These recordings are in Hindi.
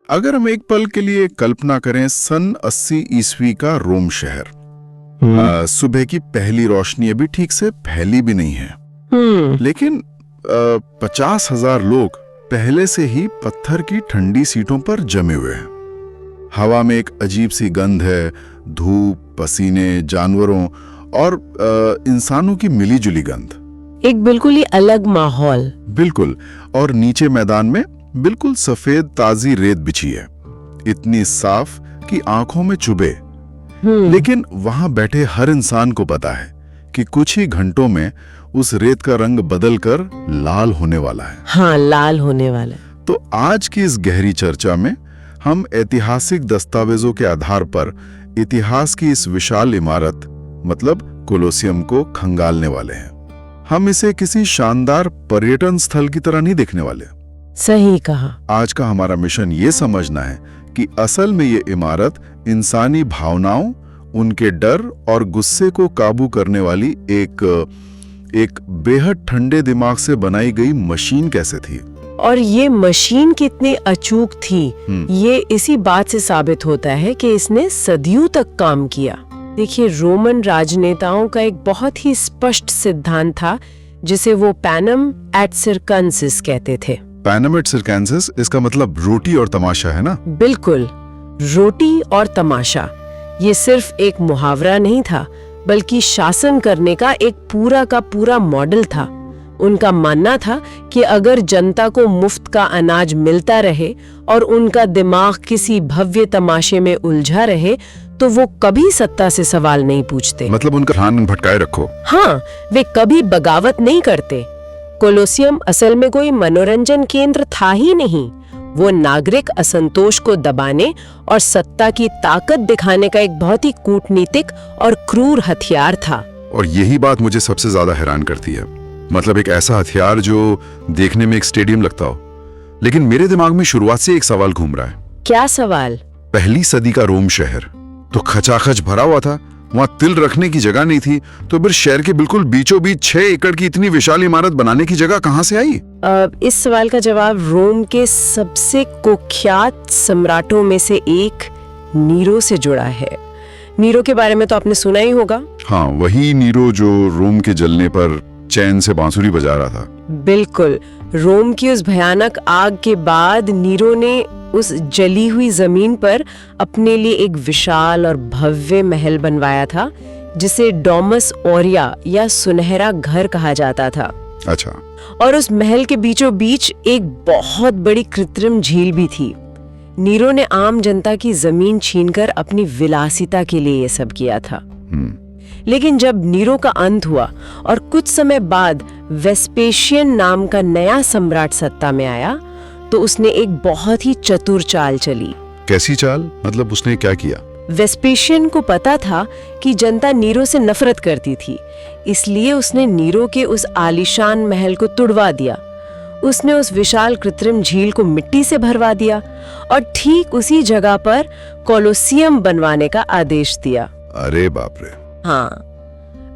अगर हम एक पल के लिए कल्पना करें सन 80 ईस्वी का रोम शहर, सुबह की पहली रोशनी अभी ठीक से फैली भी नहीं है, लेकिन 50,000 लोग पहले से ही पत्थर की ठंडी सीटों पर जमे हुए हैं। हवा में एक अजीब सी गंध है, धूप, पसीने, जानवरों और इंसानों की मिलीजुली गंध। एक बिल्कुल ही अलग माहौल। बिल्कुल। और नीचे मैदान में बिल्कुल सफेद ताजी रेत बिछी है, इतनी साफ कि आंखों में चुभे। लेकिन वहां बैठे हर इंसान को पता है कि कुछ ही घंटों में उस रेत का रंग बदलकर लाल होने वाला है। हाँ, लाल होने वाला है। तो आज की इस गहरी चर्चा में हम ऐतिहासिक दस्तावेजों के आधार पर इतिहास की इस विशाल इमारत मतलब कोलोसियम को खंगालने वाले हैं। हम इसे किसी शानदार पर्यटन स्थल की तरह नहीं देखने वाले। सही कहा। आज का हमारा मिशन ये समझना है कि असल में ये इमारत इंसानी भावनाओं, उनके डर और गुस्से को काबू करने वाली एक बेहद ठंडे दिमाग से बनाई गई मशीन कैसे थी। और ये मशीन कितनी अचूक थी, ये इसी बात से साबित होता है कि इसने सदियों तक काम किया। देखिए, रोमन राजनेताओं का एक बहुत ही स्पष्ट सिद्धांत था जिसे वो पैनम एट सिरकंसिस कहते थे। पैनम एट सिरकंसिस, इसका मतलब रोटी और तमाशा है ना? बिल्कुल, रोटी और तमाशा। ये सिर्फ एक मुहावरा नहीं था, बल्कि शासन करने का एक पूरा का पूरा मॉडल था। उनका मानना था कि अगर जनता को मुफ्त का अनाज मिलता रहे और उनका दिमाग किसी भव्य तमाशे में उलझा रहे तो वो कभी सत्ता से सवाल नहीं पूछते। मतलब उनका ध्यान भटकाए रखो। हाँ, वे कभी बगावत नहीं करते। कोलोसियम असल में कोई मनोरंजन केंद्र था ही नहीं, वो नागरिक असंतोष को दबाने और सत्ता की ताकत दिखाने का एक बहुत ही कूटनीतिक और क्रूर हथियार था। और यही बात मुझे सबसे ज्यादा हैरान करती है। मतलब एक ऐसा हथियार जो देखने में एक स्टेडियम लगता हो। लेकिन मेरे दिमाग में शुरुआत से एक सवाल घूम रहा है। क्या सवाल? पहली सदी का रोम शहर तो खचाखच भरा हुआ था, वहां तिल रखने की जगह नहीं थी, तो फिर शहर के बिल्कुल बीचों बीच 6 एकड़ की इतनी विशाल इमारत बनाने की जगह कहां से आई? इस सवाल का जवाब रोम के सबसे कुख्यात सम्राटों में से एक नीरो से जुड़ा है। नीरो के बारे में तो आपने सुना ही होगा। हाँ, वही नीरो जो रोम के जलने पर चैन से बांसुरी बजा रहा था। बिल्कुल। रोम की उस भयानक आग के बाद नीरो ने उस जली हुई जमीन पर अपने लिए एक विशाल और भव्य महल बनवाया था जिसे डोमस ओरिया या सुनहरा घर कहा जाता था। अच्छा। और उस महल के बीचों बीच एक बहुत बड़ी कृत्रिम झील भी थी। नीरो ने आम जनता की जमीन छीनकर अपनी विलासिता के लिए ये सब किया था। लेकिन जब नीरो का अंत हुआ और कुछ समय बाद वेस्पेशियन नाम का नया सम्राट सत्ता में आया तो उसने एक बहुत ही चतुर चाल चली। कैसी चाल? मतलब उसने क्या किया? वेस्पेशियन को पता था कि जनता नीरो से नफरत करती थी, इसलिए उसने नीरो के उस आलीशान महल को तुड़वा दिया। उसने उस विशाल कृत्रिम झील को मिट्टी से भरवा दिया और ठीक उसी जगह पर कोलोसियम बनवाने का आदेश दिया। अरे बाप रे। हाँ,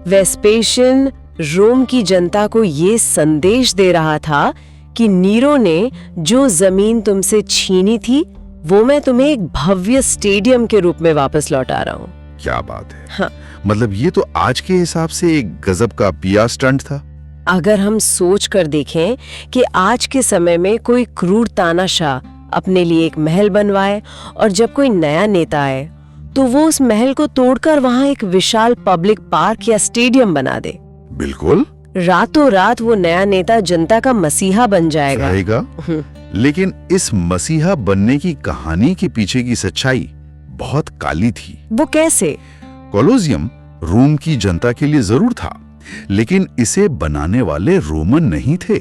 वेस्पेशियन रोम की जनता को ये संदेश दे रहा था कि नीरो ने जो जमीन तुमसे छीनी थी वो मैं तुम्हें एक भव्य स्टेडियम के रूप में वापस लौटा रहा हूँ। क्या बात है। हाँ। मतलब ये तो आज के हिसाब से एक गजब का पिया स्टंट था। अगर हम सोच कर देखें कि आज के समय में कोई क्रूर तानाशाह अपने लिए एक महल बनवाए और जब कोई नया नेता आए तो वो उस महल को तोड़कर वहां एक विशाल पब्लिक पार्क या स्टेडियम बना दे। बिल्कुल। रातों रात वो नया नेता जनता का मसीहा बन जाएगा। लेकिन इस मसीहा बनने की कहानी के पीछे की सच्चाई बहुत काली थी। वो कैसे? कोलोसियम रोम की जनता के लिए जरूर था, लेकिन इसे बनाने वाले रोमन नहीं थे।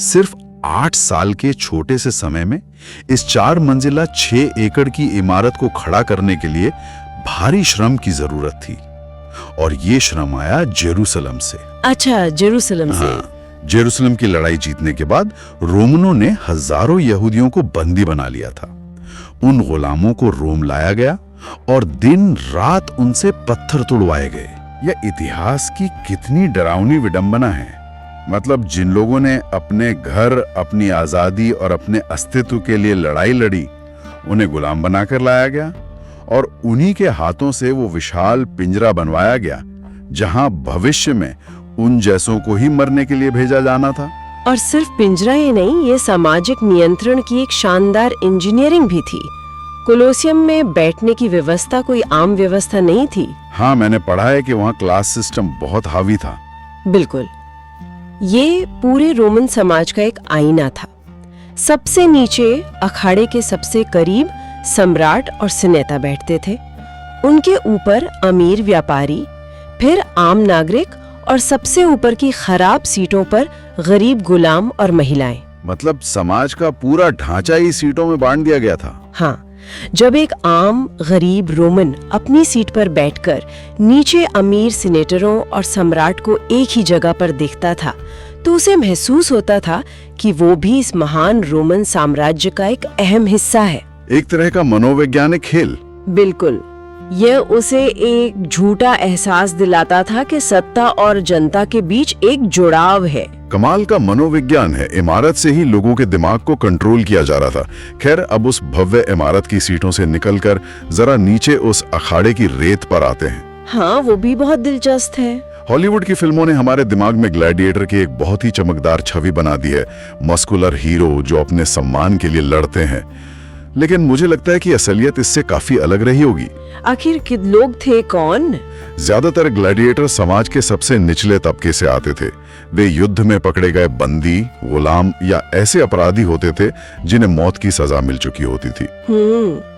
सिर्फ 8 साल के छोटे से समय में इस 4 मंजिला 6 एकड़ की इमारत को खड़ा करने के लिए भारी श्रम की जरूरत थी। और ये श्रम आया जेरूसलम से। अच्छा, जेरूसलम से। हाँ, जेरूसलम की लड़ाई जीतने के बाद रोमनों ने हजारों यहूदियों को बंदी बना लिया था। उन गुलामों को रोम लाया गया और दिन रात उनसे पत्थर तुड़वाए गए। यह इतिहास की कितनी डरावनी विडंबना है। मतलब जिन लोगों ने अपने घर, अपनी आजादी और अपने अस्तित्व के लिए लड़ाई लड़ी, उन्हें गुलाम बनाकर लाया गया और उन्हीं के हाथों से वो विशाल पिंजरा बनवाया गया जहां भविष्य में उन जैसों को ही मरने के लिए भेजा जाना था। और सिर्फ पिंजरा ही नहीं, ये सामाजिक नियंत्रण की एक शानदार इंजीनियरिंग भी थी। कोलोसियम में बैठने की व्यवस्था कोई आम व्यवस्था नहीं थी। हाँ, मैंने पढ़ा है कि वहाँ क्लास सिस्टम बहुत हावी था। बिल्कुल, ये पूरे रोमन समाज का एक आईना था। सबसे नीचे अखाड़े के सबसे करीब सम्राट और सिनेता बैठते थे। उनके ऊपर अमीर व्यापारी, फिर आम नागरिक और सबसे ऊपर की खराब सीटों पर गरीब गुलाम और महिलाएं। मतलब समाज का पूरा ढांचा ही सीटों में बांट दिया गया था। हाँ, जब एक आम गरीब रोमन अपनी सीट पर बैठकर नीचे अमीर सिनेटरों और सम्राट को एक ही जगह पर देखता था, तो उसे महसूस होता था कि वो भी इस महान रोमन साम्राज्य का एक अहम हिस्सा है। एक तरह का मनोवैज्ञानिक खेल। बिल्कुल, यह उसे एक झूठा एहसास दिलाता था कि सत्ता और जनता के बीच एक जुड़ाव है। कमाल का मनोविज्ञान है। इमारत से ही लोगों के दिमाग को कंट्रोल किया जा रहा था। खैर, अब उस भव्य इमारत की सीटों से निकलकर जरा नीचे उस अखाड़े की रेत पर आते हैं। हाँ, वो भी बहुत दिलचस्प है। हॉलीवुड की फिल्मों ने हमारे दिमाग में ग्लैडिएटर की एक बहुत ही चमकदार छवि बना दी है। मस्कुलर हीरो जो अपने सम्मान के लिए लड़ते हैं। लेकिन मुझे लगता है कि असलियत इससे काफी अलग रही होगी। आखिर किन लोग थे कौन? ज्यादातर ग्लैडिएटर समाज के सबसे निचले तबके से आते थे। वे युद्ध में पकड़े गए बंदी, गुलाम या ऐसे अपराधी होते थे जिन्हें मौत की सजा मिल चुकी होती थी।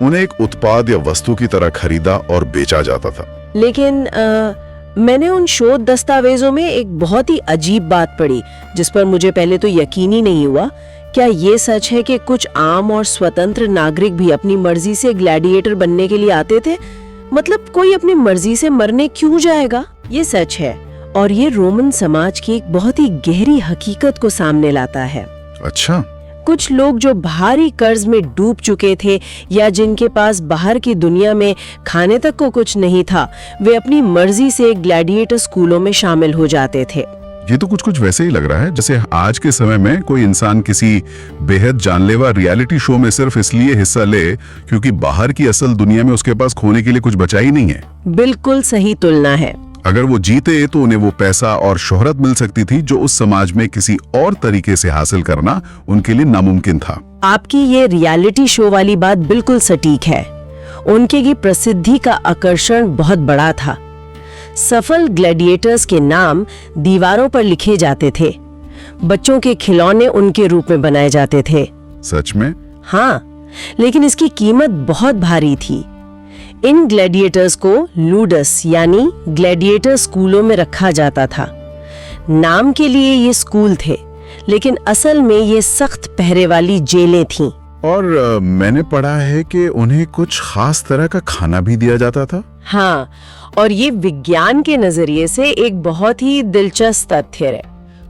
उन्हें एक उत्पाद या वस्तु की तरह खरीदा और बेचा जाता था। लेकिन मैंने उन शोध दस्तावेजों में एक बहुत ही अजीब बात पढ़ी, जिस पर मुझे पहले तो यकीन ही नहीं हुआ। क्या ये सच है कि कुछ आम और स्वतंत्र नागरिक भी अपनी मर्जी से ग्लैडिएटर बनने के लिए आते थे? मतलब कोई अपनी मर्जी से मरने क्यों जाएगा? ये सच है और ये रोमन समाज की एक बहुत ही गहरी हकीकत को सामने लाता है। अच्छा। कुछ लोग जो भारी कर्ज में डूब चुके थे या जिनके पास बाहर की दुनिया में खाने तक को कुछ नहीं था, वे अपनी मर्जी से ग्लैडिएटर स्कूलों में शामिल हो जाते थे। ये तो कुछ वैसे ही लग रहा है जैसे आज के समय में कोई इंसान किसी बेहद जानलेवा रियलिटी शो में सिर्फ इसलिए हिस्सा ले क्योंकि बाहर की असल दुनिया में उसके पास खोने के लिए कुछ बचा ही नहीं है। बिल्कुल सही तुलना है। अगर वो जीते तो उन्हें वो पैसा और शोहरत मिल सकती थी जो उस समाज में किसी और तरीके से हासिल करना उनके लिए नामुमकिन था। आपकी ये रियलिटी शो वाली बात बिल्कुल सटीक है। उनके की प्रसिद्धि का आकर्षण बहुत बड़ा था। सफल ग्लैडिएटर्स के नाम दीवारों पर लिखे जाते थे। बच्चों के खिलौने उनके रूप में बनाए जाते थे। सच में? हाँ, लेकिन इसकी कीमत बहुत भारी थी। इन ग्लैडिएटर्स को लूडस यानी ग्लैडिएटर स्कूलों में रखा जाता था। नाम के लिए ये स्कूल थे, लेकिन असल में ये सख्त पहरे वाली जेलें थीं। और मैंने पढ़ा है कि उन्हें कुछ खास तरह का खाना भी दिया जाता था। हाँ, और ये विज्ञान के नजरिए से एक बहुत ही दिलचस्प तथ्य है।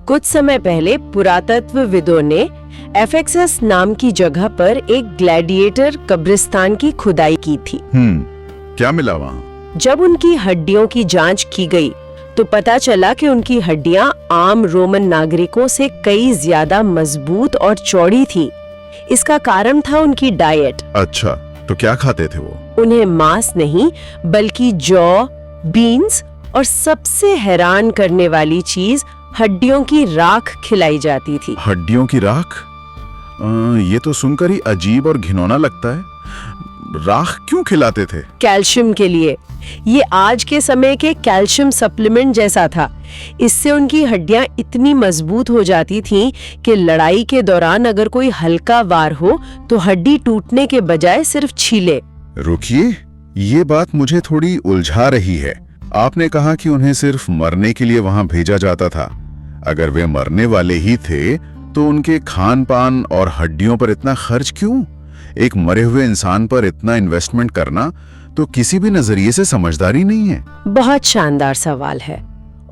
कुछ समय पहले पुरातत्वविदों ने एफेक्सस नाम की जगह पर एक ग्लैडिएटर कब्रिस्तान की खुदाई की थी। क्या मिला वहाँ? जब उनकी हड्डियों की जांच की गई तो पता चला कि उनकी हड्डियां आम रोमन नागरिकों से कई ज्यादा मजबूत और चौड़ी थी। इसका कारण था उनकी डाइट। अच्छा, तो क्या खाते थे वो? उन्हें मांस नहीं बल्कि जौ, बीन्स और सबसे हैरान करने वाली चीज हड्डियों की राख खिलाई जाती थी। हड्डियों की राख? ये तो सुनकर ही अजीब और घिनौना लगता है। राख क्यों खिलाते थे? कैल्शियम के लिए। ये आज के समय के कैल्शियम सप्लीमेंट जैसा था। इससे उनकी हड्डियां इतनी मजबूत हो जाती थीं कि लड़ाई के दौरान अगर कोई हल्का वार हो तो हड्डी टूटने के बजाय सिर्फ छीले। रुकिए, ये बात मुझे थोड़ी उलझा रही है। आपने कहा कि उन्हें सिर्फ मरने के लिए वहां भेजा जाता था। अगर वे मरने वाले ही थे तो उनके खान पान और हड्डियों पर इतना खर्च क्यों? एक मरे हुए इंसान पर इतना इन्वेस्टमेंट करना तो किसी भी नजरिए से समझदारी नहीं है। बहुत शानदार सवाल है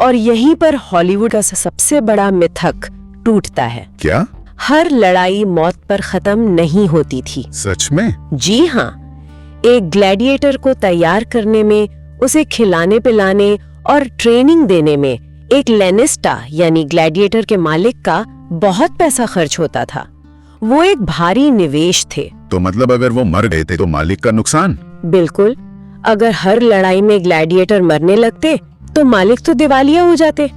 और यहीं पर हॉलीवुड का सबसे बड़ा मिथक टूटता है। क्या? हर लड़ाई मौत पर खत्म नहीं होती थी। सच में? जी हाँ, एक ग्लैडिएटर को तैयार करने में, उसे खिलाने पिलाने और ट्रेनिंग देने में एक लेनिस्टा यानी ग्लैडिएटर के मालिक का बहुत पैसा खर्च होता था। वो एक भारी निवेश थे। तो मतलब अगर वो मर गए थे तो मालिक का नुकसान? बिल्कुल, अगर हर लड़ाई में ग्लैडिएटर मरने लगते तो मालिक तो दिवालिया हो जाते।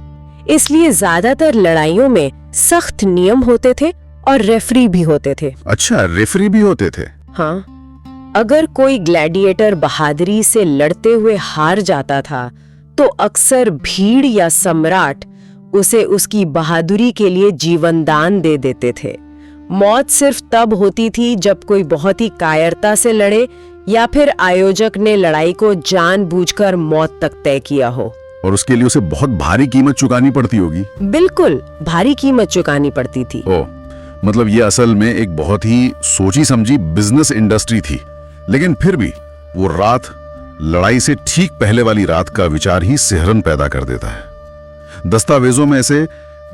इसलिए ज्यादातर लड़ाइयों में सख्त नियम होते थे और रेफरी भी होते थे। अच्छा, रेफरी भी होते थे? हाँ, अगर कोई ग्लैडिएटर बहादुरी से लड़ते हुए हार जाता था तो अक्सर भीड़ या सम्राट उसे उसकी बहादुरी के लिए जीवन दान दे देते थे। मौत सिर्फ तब होती थी जब कोई बहुत ही कायरता से लड़े या फिर आयोजक ने लड़ाई को जानबूझकर मौत तक तय किया हो। और उसके लिए उसे बहुत भारी कीमत चुकानी पड़ती होगी। बिल्कुल, भारी कीमत चुकानी पड़ती थी। ओ, मतलब ये असल में एक बहुत ही सोची समझी बिजनेस इंडस्ट्री थी। लेकिन फिर भी वो रात, लड़ाई से ठीक पहले वाली रात का विचार ही सिहरन पैदा कर देता है। दस्तावेजों में इसे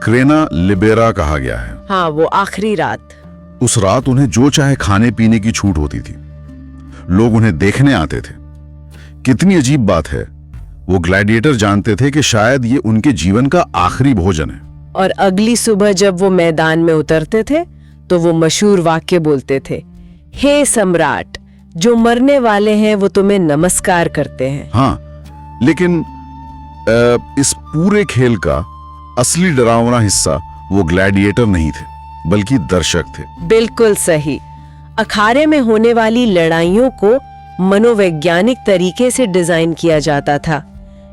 क्रेना लिबेरा कहा गया है। हाँ, वो आखिरी रात। उस रात उन्हें जो चाहे खाने पीने की छूट होती थी। लोग उन्हें देखने आते थे। कितनी अजीब बात है, वो ग्लैडिएटर जानते थे कि शायद ये उनके जीवन का आखिरी भोजन है। और अगली सुबह जब वो मैदान में उतरते थे तो वो मशहूर वाक्य बोलते थे, हे सम्राट, जो मरने वाले हैं वो तुम्हें नमस्कार करते हैं। हाँ, लेकिन इस पूरे खेल का असली डरावना हिस्सा वो ग्लैडिएटर नहीं थे, बल्कि दर्शक थे। बिल्कुल सही। अखाड़े में होने वाली लड़ाइयों को मनोवैज्ञानिक तरीके से डिजाइन किया जाता था।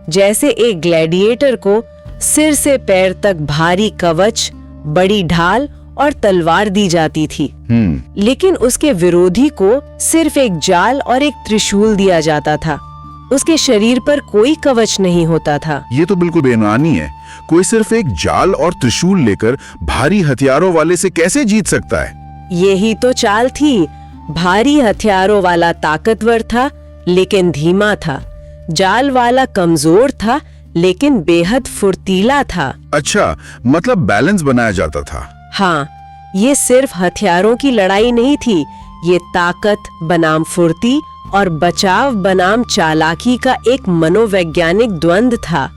जैसे एक ग्लैडिएटर को सिर से पैर तक भारी कवच, बड़ी ढाल और तलवार दी जाती थी। लेकिन उसके विरोधी को सिर्फ एक जाल और एक त्रिशूल दिया जाता था। उसके शरीर पर कोई कवच नहीं होता था। ये तो बिल्कुल बेईमानी है। कोई सिर्फ एक जाल और त्रिशूल लेकर भारी हथियारों वाले से कैसे जीत सकता है? यही तो चाल थी। भारी हथियारों वाला ताकतवर था लेकिन धीमा था। जाल वाला कमजोर था लेकिन बेहद फुर्तीला था। अच्छा, मतलब बैलेंस बनाया जाता था। हाँ, ये सिर्फ हथियारों की लड़ाई नहीं थी, ये ताकत बनाम फुर्ती और बचाव बनाम चालाकी का एक मनोवैज्ञानिक द्वंद्व था।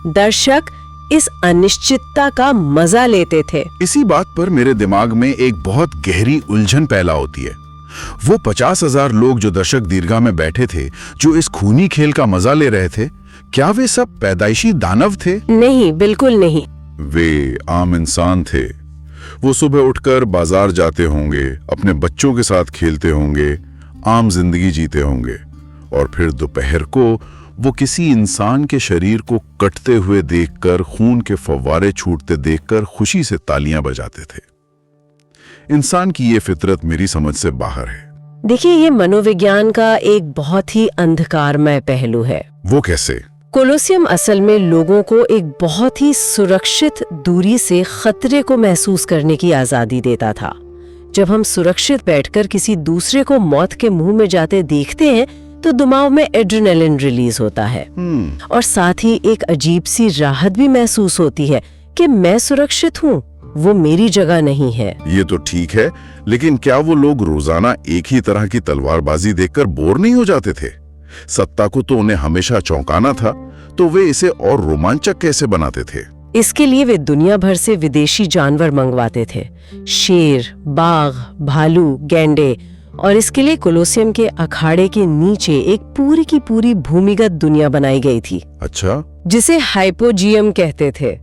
दर्शक इस अनिश्चितता का मजा लेते थे। इसी बात पर मेरे दिमाग में एक बहुत गहरी उलझन पैदा होती है। वो 50,000 लोग जो दर्शक दीर्घा में बैठे थे, जो इस खूनी खेल का मजा ले रहे थे, क्या वे सब पैदाइशी दानव थे? नहीं, बिल्कुल नहीं। वे आम इंसान थे। वो सुबह उठकर बाजार जाते होंगे, अपने बच्चों के साथ खेलते होंगे, आम जिंदगी जीते होंगे, और फिर दोपहर को वो किसी इंसान के शरीर को कटते हुए देखकर, खून के फव्वारे छूटते देखकर खुशी से तालियां बजाते थे। इंसान की ये फितरत मेरी समझ से बाहर है। देखिए, ये मनोविज्ञान का एक बहुत ही अंधकारमय पहलू है। वो कैसे? कोलोसियम असल में लोगों को एक बहुत ही सुरक्षित दूरी से खतरे को महसूस करने की आजादी देता था। जब हम सुरक्षित बैठकर किसी दूसरे को मौत के मुंह में जाते देखते हैं तो दिमाग में एड्रेनलिन रिलीज होता है और साथ ही एक अजीब सी राहत भी महसूस होती है कि मैं सुरक्षित हूँ, वो मेरी जगह नहीं है। ये तो ठीक है, लेकिन क्या वो लोग रोजाना एक ही तरह की तलवारबाजी देखकर बोर नहीं हो जाते थे? सत्ता को तो उन्हें हमेशा चौंकाना था, तो वे इसे और रोमांचक कैसे बनाते थे? इसके लिए वे दुनिया भर से विदेशी जानवर मंगवाते थे, शेर, बाघ, भालू, गैंडे, और इसके लिए कोलोसियम के अखाड़े के नीचे एक पूरी की पूरी भूमिगत दुनिया बनाई गई थी। अच्छा, जिसे हाइपोजियम कहते थे।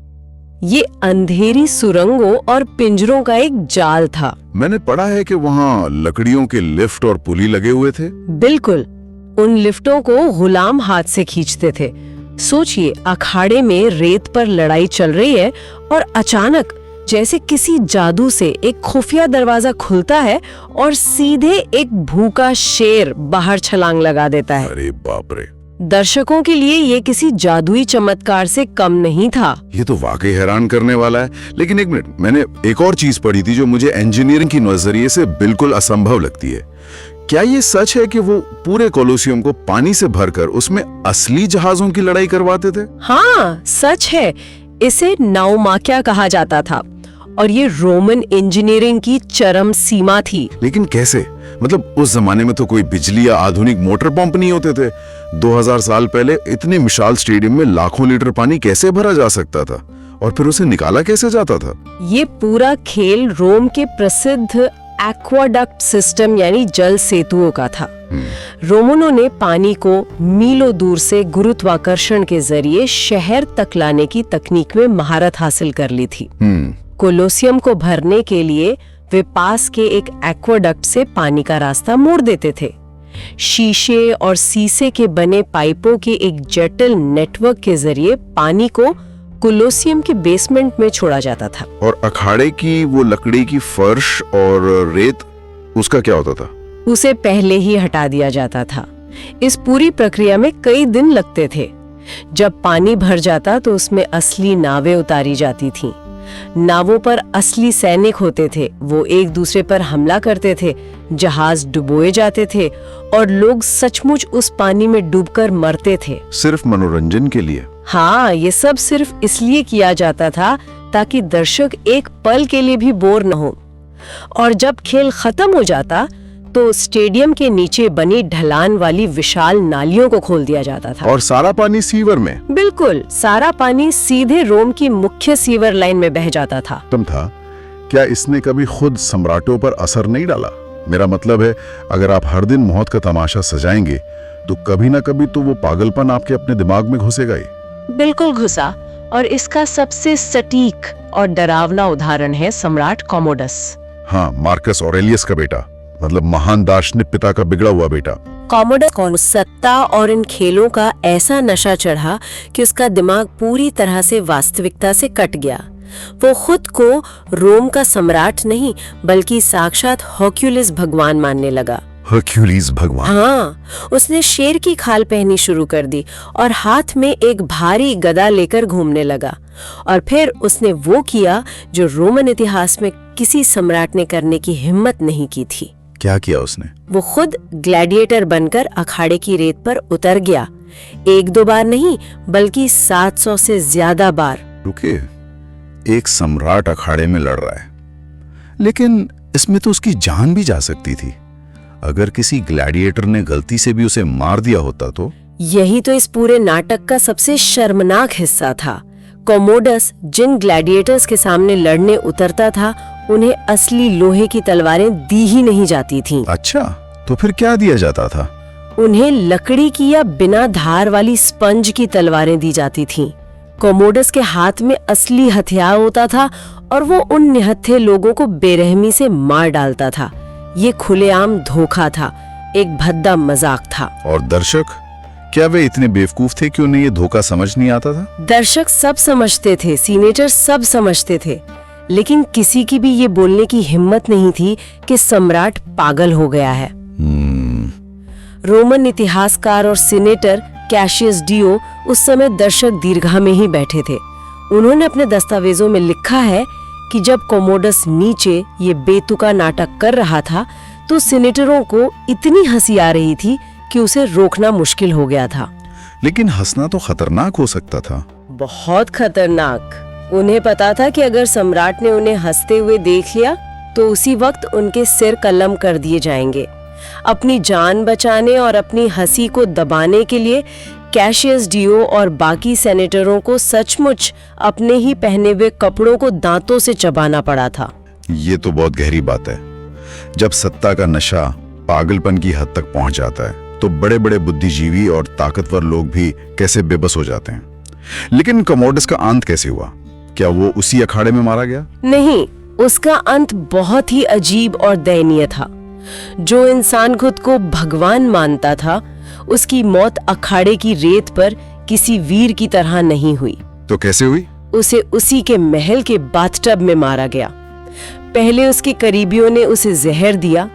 ये अंधेरी सुरंगों और पिंजरों का एक जाल था। मैंने पढ़ा है कि वहाँ लकड़ियों के लिफ्ट और पुली लगे हुए थे। बिल्कुल, उन लिफ्टों को गुलाम हाथ से खींचते थे। सोचिए, अखाड़े में रेत पर लड़ाई चल रही है और अचानक जैसे किसी जादू से एक खुफिया दरवाजा खुलता है और सीधे एक भूखा शेर बाहर छलांग लगा देता है। अरे बाप रे! दर्शकों के लिए ये किसी जादुई चमत्कार से कम नहीं था। ये तो वाकई हैरान करने वाला है। लेकिन एक मिनट, मैंने एक और चीज पढ़ी थी जो मुझे इंजीनियरिंग की नजरिए से बिल्कुल असंभव लगती है। क्या ये सच है कि वो पूरे कोलोसियम को पानी से भरकर उसमें असली जहाजों की लड़ाई करवाते थे? हाँ, सच है। इसे नाउमाकिया कहा जाता था और ये रोमन इंजीनियरिंग की चरम सीमा थी। लेकिन कैसे? मतलब उस जमाने में तो कोई बिजली या आधुनिक मोटर पंप नहीं होते थे। 2000 साल पहले इतने विशाल स्टेडियम में लाखों लीटर पानी कैसे भरा जा सकता था? और फिर उसे निकाला कैसे जाता था? ये पूरा खेल रोम के प्रसिद्ध एक्वाडक्ट सिस्टम यानी जल सेतुओं का था। रोमनों ने पानी को मीलों दूर से गुरुत्वाकर्षण के जरिए शहर तक लाने की तकनीक में महारत हासिल कर ली थी। कोलोसियम को भरने के लिए वे पास के एक एक्वाडक्ट से पानी का रास्ता मोड़ देते थे। शीशे और सीसे के बने पाइपों के एक जटिल नेटवर्क के जरिए पानी को कोलोसियम के बेसमेंट में छोड़ा जाता था। और अखाड़े की वो लकड़ी की फर्श और रेत, उसका क्या होता था? उसे पहले ही हटा दिया जाता था। इस पूरी प्रक्रिया में कई दिन लगते थे। जब पानी भर जाता तो उसमें असली नावें उतारी जाती थीं। नावों पर असली सैनिक होते थे, वो एक दूसरे पर हमला करते थे, जहाज डुबोए जाते थे और लोग सचमुच उस पानी में डूबकर मरते थे। सिर्फ मनोरंजन के लिए? हाँ, ये सब सिर्फ इसलिए किया जाता था ताकि दर्शक एक पल के लिए भी बोर न हो। और जब खेल खत्म हो जाता तो स्टेडियम के नीचे बनी ढलान वाली विशाल नालियों को खोल दिया जाता था। और सारा पानी सीवर में? बिल्कुल, सारा पानी सीधे रोम की मुख्य सीवर लाइन में बह जाता था। क्या इसने कभी खुद सम्राटों पर असर नहीं डाला? मेरा मतलब है, अगर आप हर दिन मौत का तमाशा सजाएंगे तो कभी ना कभी तो वो पागलपन आपके अपने दिमाग में घुसेगा ही। बिल्कुल घुसा, और इसका सबसे सटीक और डरावना उदाहरण है सम्राट कॉमोडस। हाँ, मार्कस ऑरेलियस का बेटा, मतलब महान दार्शनिक पिता का बिगड़ा हुआ बेटा। कॉमोडस को सत्ता और इन खेलों का ऐसा नशा चढ़ा कि उसका दिमाग पूरी तरह से वास्तविकता से कट गया। वो खुद को रोम का सम्राट नहीं बल्कि साक्षात हर्क्यूलिस भगवान मानने लगा। हर्क्यूलिस भगवान? हाँ, उसने शेर की खाल पहनी शुरू कर दी और हाथ में एक भारी गदा लेकर घूमने लगा। और फिर उसने वो किया जो रोमन इतिहास में किसी सम्राट ने करने की हिम्मत नहीं की थी। क्या किया उसने? वो खुद ग्लैडिएटर बनकर अखाड़े की रेत पर उतर गया। एक दो बार नहीं बल्कि 700 से ज्यादा बार। रुके, एक सम्राट अखाड़े में लड़ रहा है, लेकिन इसमें तो उसकी जान भी जा सकती थी। अगर किसी ग्लैडिएटर ने गलती से भी उसे मार दिया होता तो? यही तो इस पूरे नाटक का सबसे शर्मनाक हिस्सा था। कॉमोडस जिन ग्लैडिएटर्स के सामने लड़ने उतरता था उन्हें असली लोहे की तलवारें दी ही नहीं जाती थीं। अच्छा, तो फिर क्या दिया जाता था? उन्हें लकड़ी की या बिना धार वाली स्पंज की तलवारें दी जाती थीं। कॉमोडस के हाथ में असली हथियार होता था और वो उन निहत्थे लोगों को बेरहमी से मार डालता था। ये खुलेआम धोखा था, एक भद्दा मजाक था। और दर्शक, क्या वे इतने बेवकूफ थे कि उन्हें ये धोखा समझ नहीं आता था? दर्शक सब समझते थे, सीनेटर सब समझते थे, लेकिन किसी की भी ये बोलने की हिम्मत नहीं थी कि सम्राट पागल हो गया है। रोमन इतिहासकार और सीनेटर कैशियस डियो उस समय दर्शक दीर्घा में ही बैठे थे। उन्होंने अपने दस्तावेजों में लिखा है कि जब कॉमोडस नीचे ये बेतुका नाटक कर रहा था तो सीनेटरों को इतनी हंसी आ रही थी कि उसे रोकना मुश्किल हो गया था। लेकिन हंसना तो खतरनाक हो सकता था। बहुत खतरनाक। उन्हें पता था कि अगर सम्राट ने उन्हें हंसते हुए देख लिया तो उसी वक्त उनके सिर कलम कर दिए जाएंगे। अपनी जान बचाने और अपनी हंसी को दबाने के लिए कैशियस डियो और बाकी सेनेटरों को सचमुच अपने ही पहने हुए कपड़ों को दांतों से चबाना पड़ा था। ये तो बहुत गहरी बात है। जब सत्ता का नशा पागलपन की हद तक पहुंच जाता है तो बड़े बड़े बुद्धिजीवी और ताकतवर लोग भी कैसे बेबस हो जाते हैं। लेकिन कॉमोडस का अंत कैसे हुआ? क्या वो उसी अखाड़े में मारा गया? नहीं, उसका अंत बहुत ही अजीब और दयनीय था। जो इंसान खुद को भगवान मानता था उसकी मौत अखाड़े की रेत पर किसी वीर की तरह नहीं हुई। तो कैसे हुई? उसे उसी के महल के बाथटब में मारा गया। पहले उसके करीबियों ने उसे जहर दिया,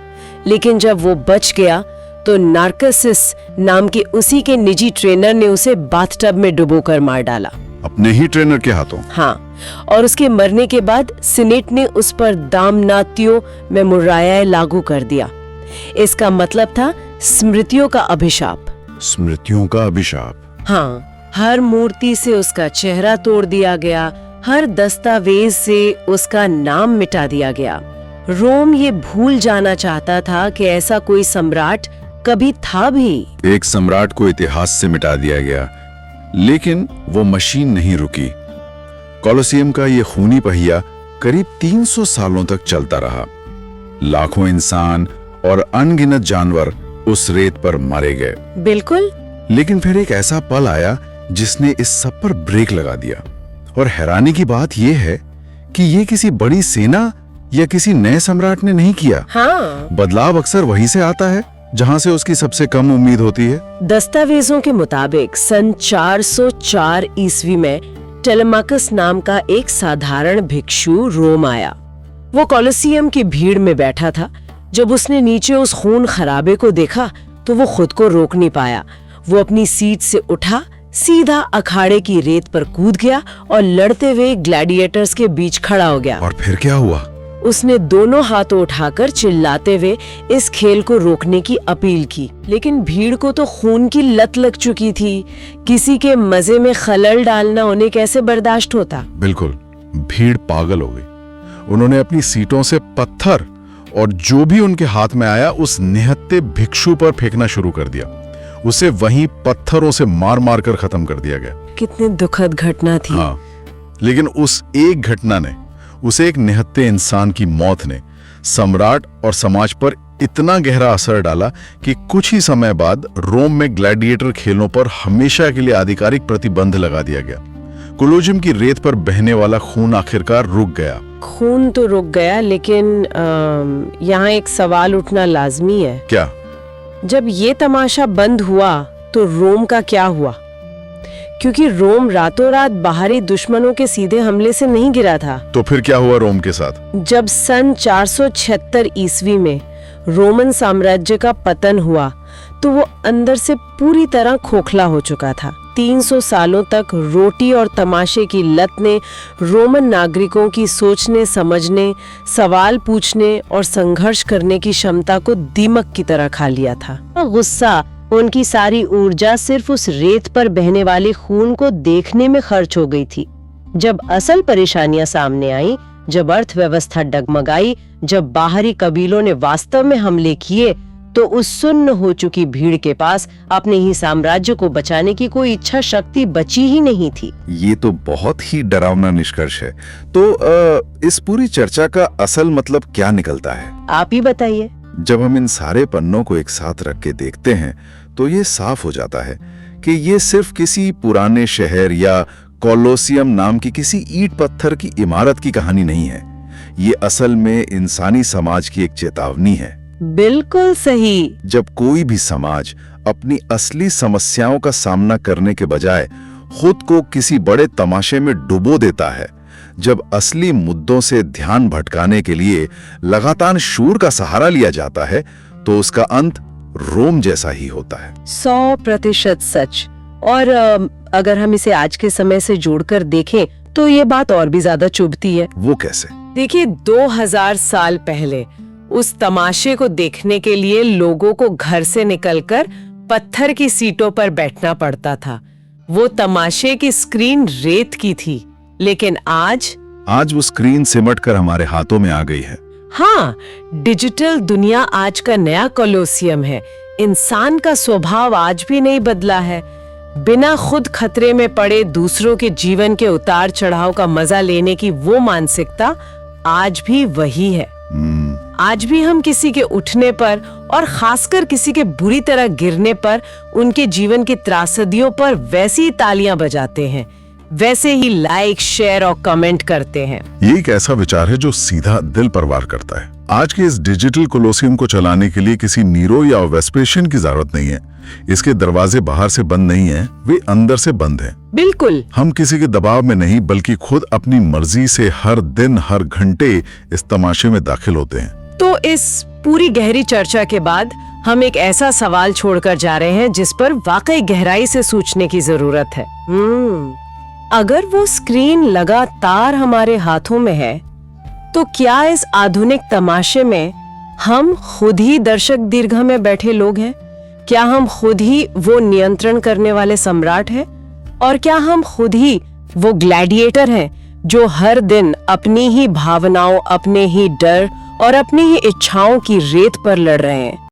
लेकिन जब वो बच गया तो नार्कसिस नाम के उसी के निजी ट्रेनर ने उसे बाथटब में डुबोकर मार डाला। अपने ही ट्रेनर के हाथों? हाँ, और उसके मरने के बाद सीनेट ने उस पर दामनात्यो मेमोराया लागू कर दिया। इसका मतलब था स्मृतियों का अभिशाप। स्मृतियों का अभिशाप? हाँ, हर मूर्ति से उसका चेहरा तोड़ दिया गया, हर दस्तावेज से उसका नाम मिटा दिया गया। रोम ये भूल जाना चाहता था कि ऐसा कोई सम्राट कभी था भी। एक सम्राट को इतिहास से मिटा दिया गया, लेकिन वो मशीन नहीं रुकी। कोलोसियम का ये खूनी पहिया करीब 300 सालों तक चलता रहा। लाखों इंसान और अनगिनत जानवर उस रेत पर मारे गए। बिल्कुल। लेकिन फिर एक ऐसा पल आया जिसने इस सब पर ब्रेक लगा दिया। और हैरानी की बात यह है कि ये किसी बड़ी सेना या किसी नए सम्राट ने नहीं किया। हाँ। बदलाव अक्सर वहीं से आता है जहां से उसकी सबसे कम उम्मीद होती है। दस्तावेजों के मुताबिक सन 404 ईस्वी में टेलेमाकस नाम का एक साधारण भिक्षु रोम आया। वो कोलोसियम की भीड़ में बैठा था। जब उसने नीचे उस खून खराबे को देखा तो वो खुद को रोक नहीं पाया। वो अपनी सीट से उठा, सीधा अखाड़े की रेत पर कूद गया और लड़ते हुए ग्लैडिएटर्स के बीच खड़ा हो गया। और फिर क्या हुआ? उसने दोनों हाथों उठाकर चिल्लाते हुए इस खेल को रोकने की अपील की। लेकिन भीड़ को तो खून की लत लग चुकी थी। किसी के मजे में खलल डालना उन्हें कैसे बर्दाश्त होता? बिल्कुल, भीड़ पागल हो गई। उन्होंने अपनी सीटों से पत्थर और जो भी उनके हाथ में आया उस निहत्थे भिक्षु पर फेंकना शुरू कर दिया। उसे वहीं पत्थरों से मार मार कर खत्म कर दिया गया। कितनी दुखद घटना थी। हाँ, लेकिन उस एक घटना ने, उसे एक निहत्थे इंसान की मौत ने सम्राट और समाज पर इतना गहरा असर डाला कि कुछ ही समय बाद रोम में ग्लैडिएटर खेलों पर हमेशा के लिए आधिकारिक प्रतिबंध लगा दिया गया। कोलोसियम की रेत पर बहने वाला खून आखिरकार रुक गया। खून तो रुक गया, लेकिन यहाँ एक सवाल उठना लाजमी है। क्या? जब ये तमाशा बंद हुआ तो रोम का क्या हुआ? क्योंकि रोम रातों रात बाहरी दुश्मनों के सीधे हमले से नहीं गिरा था। तो फिर क्या हुआ रोम के साथ? जब सन 476 ईस्वी में रोमन साम्राज्य का पतन हुआ तो वो अंदर से पूरी तरह खोखला हो चुका था। 300 सालों तक रोटी और तमाशे की लत ने रोमन नागरिकों की सोचने, समझने, सवाल पूछने और संघर्ष करने की क्षमता को दीमक की तरह खा लिया था। गुस्सा, उनकी सारी ऊर्जा सिर्फ उस रेत पर बहने वाले खून को देखने में खर्च हो गई थी। जब असल परेशानियां सामने आई, जब अर्थव्यवस्था डगमगाई, जब बाहरी कबीलों ने वास्तव में हमले किए, तो उस सुन्न हो चुकी भीड़ के पास अपने ही साम्राज्य को बचाने की कोई इच्छा शक्ति बची ही नहीं थी। ये तो बहुत ही डरावना निष्कर्ष है। तो इस पूरी चर्चा का असल मतलब क्या निकलता है? आप ही बताइए। जब हम इन सारे पन्नों को एक साथ रख के देखते हैं तो ये साफ हो जाता है कि ये सिर्फ किसी पुराने शहर या कोलोसियम नाम की किसी ईंट पत्थर की इमारत की कहानी नहीं है। ये असल में इंसानी समाज की एक चेतावनी है। बिल्कुल सही। जब कोई भी समाज अपनी असली समस्याओं का सामना करने के बजाय खुद को किसी बड़े तमाशे में डुबो देता है, जब असली मुद्दों से ध्यान भटकाने के लिए लगातार शूर का सहारा लिया जाता है, तो उसका अंत रोम जैसा ही होता है। 100% सच। और अगर हम इसे आज के समय से जोड़कर देखें तो ये बात और भी ज्यादा चुभती है। वो कैसे? देखिए, 2000 साल पहले उस तमाशे को देखने के लिए लोगों को घर से निकलकर पत्थर की सीटों पर बैठना पड़ता था। वो तमाशे की स्क्रीन रेत की थी। लेकिन आज वो स्क्रीन सिमटकर हमारे हाथों में आ गई है। हाँ, डिजिटल दुनिया आज का नया कोलोसियम है। इंसान का स्वभाव आज भी नहीं बदला है। बिना खुद खतरे में पड़े दूसरों के जीवन के उतार चढ़ाव का मजा लेने की वो मानसिकता आज भी वही है। आज भी हम किसी के उठने पर और खासकर किसी के बुरी तरह गिरने पर उनके जीवन की त्रासदियों पर वैसी ही तालियां बजाते हैं, वैसे ही लाइक, शेयर और कमेंट करते हैं। ये एक ऐसा विचार है जो सीधा दिल पर वार करता है। आज के इस डिजिटल कोलोसियम को चलाने के लिए किसी नीरो या वेस्पेशियन की जरूरत नहीं है। इसके दरवाजे बाहर से बंद नहीं हैं, वे अंदर से बंद हैं। बिल्कुल। हम किसी के दबाव में नहीं, बल्कि खुद अपनी मर्जी से हर दिन हर घंटे इस तमाशे में दाखिल होते हैं। तो इस पूरी गहरी चर्चा के बाद हम एक ऐसा सवाल छोड़कर जा रहे हैं जिस पर वाकई गहराई से सोचने की जरूरत है। अगर वो स्क्रीन लगातार हमारे हाथों में है, तो क्या इस आधुनिक तमाशे में हम खुद ही दर्शक दीर्घा में बैठे लोग हैं? क्या हम खुद ही वो नियंत्रण करने वाले सम्राट हैं? और क्या हम खुद ही वो ग्लैडिएटर हैं जो हर दिन अपनी ही भावनाओं, अपने ही डर और अपनी ही इच्छाओं की रेत पर लड़ रहे हैं?